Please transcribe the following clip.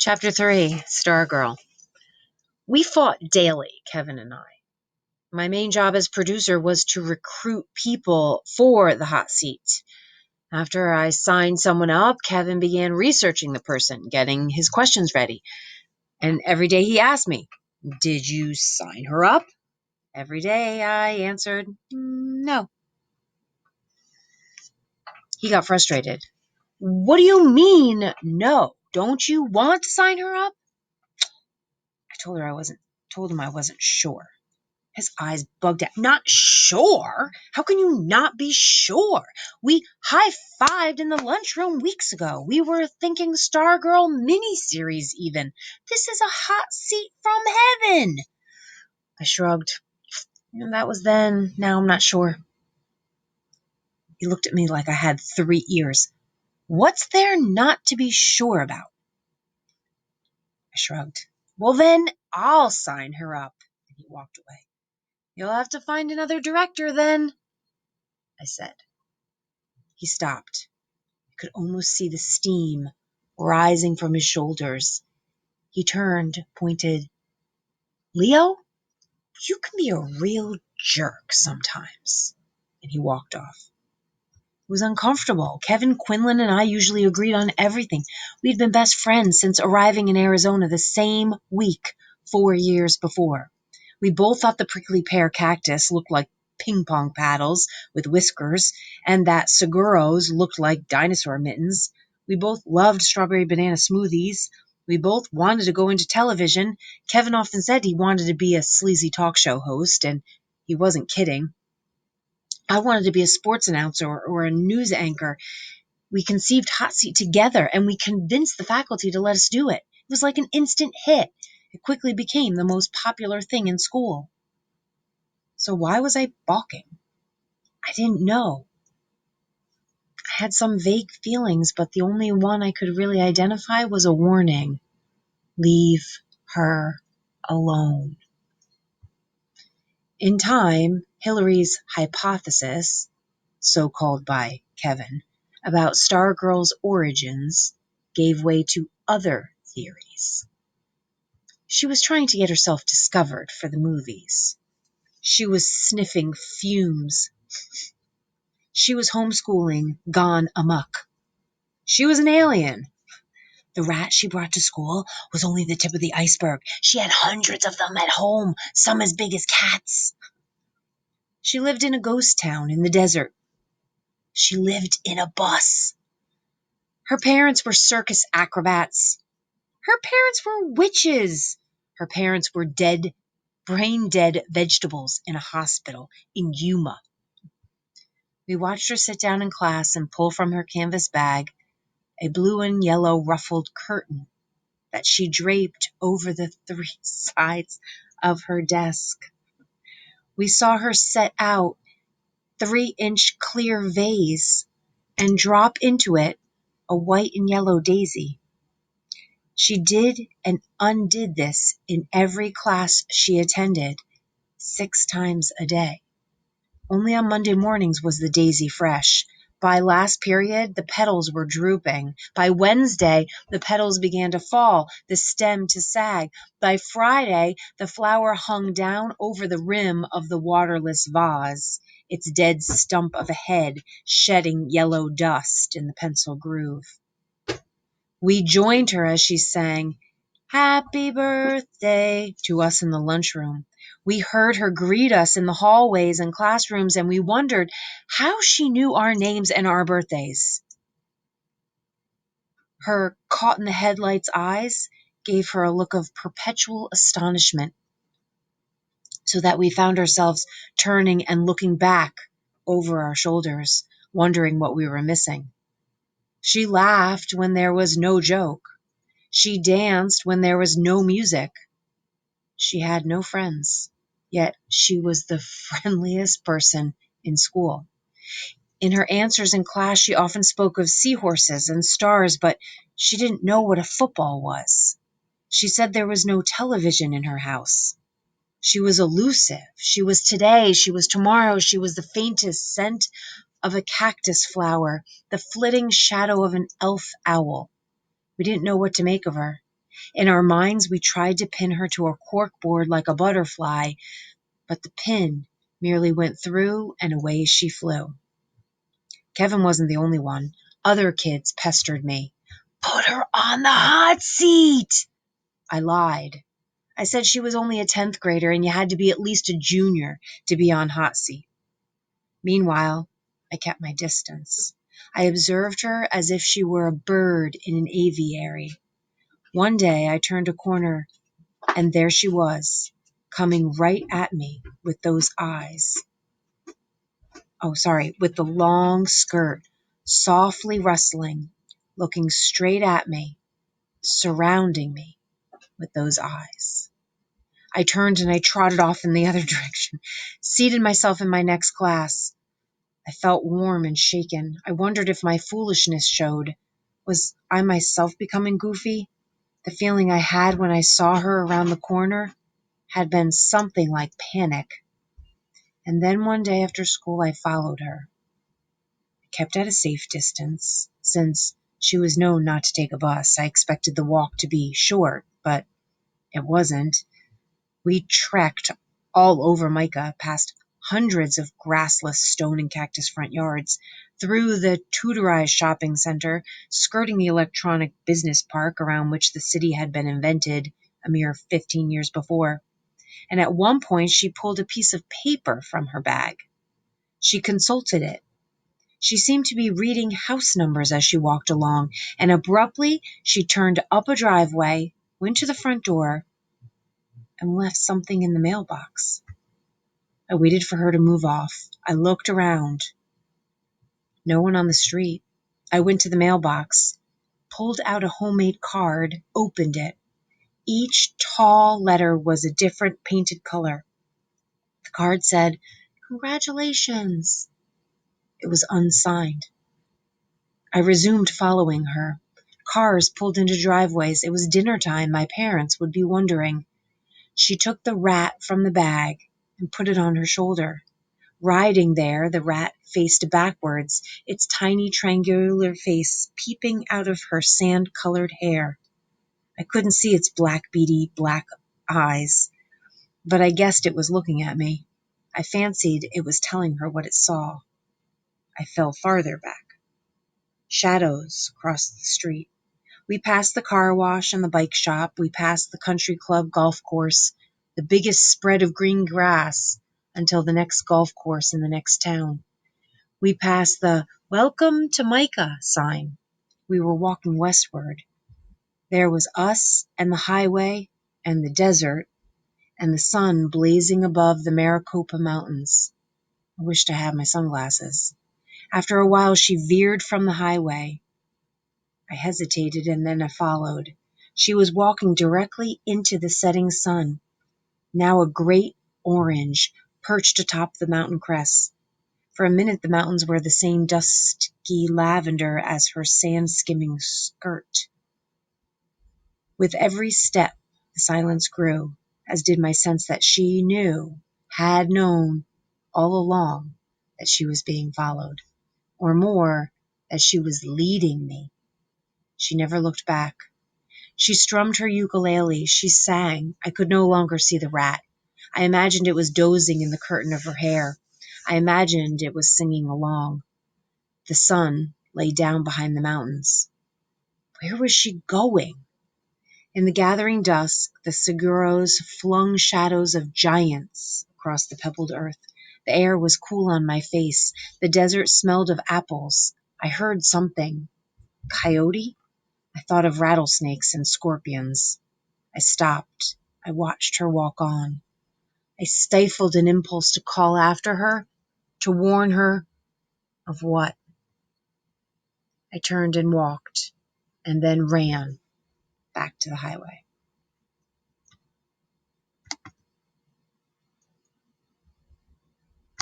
Chapter 3, Stargirl. We fought daily, Kevin and I. My main job as producer was to recruit people for the hot seat. After I signed someone up, Kevin began researching the person, getting his questions ready. And every day he asked me, "Did you sign her up?" Every day I answered, "No." He got frustrated. "What do you mean, no? Don't you want to sign her up?" I told him I wasn't sure. His eyes bugged out. "Not sure? How can you not be sure? We high-fived in the lunchroom weeks ago. We were thinking Stargirl miniseries even. This is a hot seat from heaven." I shrugged. That was then. Now I'm not sure. He looked at me like I had 3 ears. "What's there not to be sure about?" I shrugged. "Well, then I'll sign her up." And he walked away. "You'll have to find another director then," I said. He stopped. I could almost see the steam rising from his shoulders. He turned, pointed. "Leo, you can be a real jerk sometimes." And he walked off. It was uncomfortable. Kevin Quinlan and I usually agreed on everything. We'd been best friends since arriving in Arizona the same week 4 years before. We both thought the prickly pear cactus looked like ping pong paddles with whiskers, and that seguros looked like dinosaur mittens. We both loved strawberry banana smoothies. We both wanted to go into television. Kevin often said he wanted to be a sleazy talk show host, and he wasn't kidding. I wanted to be a sports announcer or a news anchor. We conceived Hot Seat together, and we convinced the faculty to let us do it. It was like an instant hit. It quickly became the most popular thing in school. So why was I balking? I didn't know. I had some vague feelings, but the only one I could really identify was a warning. Leave her alone. In time, Hillary's hypothesis, so called by Kevin, about Stargirl's origins gave way to other theories. She was trying to get herself discovered for the movies. She was sniffing fumes. She was homeschooling gone amok. She was an alien. The rat she brought to school was only the tip of the iceberg. She had hundreds of them at home, some as big as cats. She lived in a ghost town in the desert. She lived in a bus. Her parents were circus acrobats. Her parents were witches. Her parents were dead, brain-dead vegetables in a hospital in Yuma. We watched her sit down in class and pull from her canvas bag a blue and yellow ruffled curtain that she draped over the 3 sides of her desk. We saw her set out 3-inch clear vase and drop into it a white and yellow daisy. She did and undid this in every class she attended 6 times a day. Only on Monday mornings was the daisy fresh. By last period, the petals were drooping. By Wednesday, the petals began to fall, the stem to sag. By Friday, the flower hung down over the rim of the waterless vase, its dead stump of a head shedding yellow dust in the pencil groove. We joined her as she sang "Happy Birthday" to us in the lunchroom. We heard her greet us in the hallways and classrooms, and we wondered how she knew our names and our birthdays. Her caught-in-the-headlights eyes gave her a look of perpetual astonishment, so that we found ourselves turning and looking back over our shoulders, wondering what we were missing. She laughed when there was no joke. She danced when there was no music. She had no friends, yet she was the friendliest person in school. In her answers in class, she often spoke of seahorses and stars, but she didn't know what a football was. She said there was no television in her house. She was elusive. She was today. She was tomorrow. She was the faintest scent of a cactus flower, the flitting shadow of an elf owl. We didn't know what to make of her. In our minds, we tried to pin her to a corkboard like a butterfly, but the pin merely went through and away she flew. Kevin wasn't the only one. Other kids pestered me. Put her on the hot seat! I lied. I said she was only a 10th grader and you had to be at least a junior to be on hot seat. Meanwhile, I kept my distance. I observed her as if she were a bird in an aviary. One day I turned a corner and there she was, coming right at me with those eyes. With the long skirt, softly rustling, looking straight at me, surrounding me with those eyes. I turned and I trotted off in the other direction, seated myself in my next class. I felt warm and shaken. I wondered if my foolishness showed. Was I myself becoming goofy? The feeling I had when I saw her around the corner had been something like panic. And then one day after school, I followed her. I kept at a safe distance. Since she was known not to take a bus, I expected the walk to be short, but it wasn't. We trekked all over Micah, past hundreds of grassless stone and cactus front yards, through the Tutorized shopping center, skirting the electronic business park around which the city had been invented a mere 15 years before. And at one point she pulled a piece of paper from her bag. She consulted it. She seemed to be reading house numbers as she walked along, and abruptly she turned up a driveway, went to the front door, and left something in the mailbox. I waited for her to move off. I looked around. No one on the street. I went to the mailbox, pulled out a homemade card, opened it. Each tall letter was a different painted color. The card said, "Congratulations." It was unsigned. I resumed following her. Cars pulled into driveways. It was dinner time. My parents would be wondering. She took the rat from the bag and put it on her shoulder. Riding there, the rat faced backwards, its tiny triangular face peeping out of her sand-colored hair. I couldn't see its beady black eyes, but I guessed it was looking at me. I fancied it was telling her what it saw. I fell farther back. Shadows crossed the street. We passed the car wash and the bike shop. We passed the country club golf course, the biggest spread of green grass until the next golf course in the next town. We passed the "Welcome to Micah" sign. We were walking westward. There was us and the highway and the desert and the sun blazing above the Maricopa Mountains. I wished I had my sunglasses. After a while, she veered from the highway. I hesitated and then I followed. She was walking directly into the setting sun, now a great orange perched atop the mountain crests. For a minute the mountains were the same dusky lavender as her sand-skimming skirt. With every step the silence grew, as did my sense that she had known all along that she was being followed, or more, that she was leading me. She never looked back. She strummed her ukulele. She sang. I could no longer see the rat. I imagined it was dozing in the curtain of her hair. I imagined it was singing along. The sun lay down behind the mountains. Where was she going? In the gathering dusk, the seguros flung shadows of giants across the pebbled earth. The air was cool on my face. The desert smelled of apples. I heard something. Coyote? I thought of rattlesnakes and scorpions. I stopped. I watched her walk on. I stifled an impulse to call after her, to warn her of what? I turned and walked, and then ran back to the highway.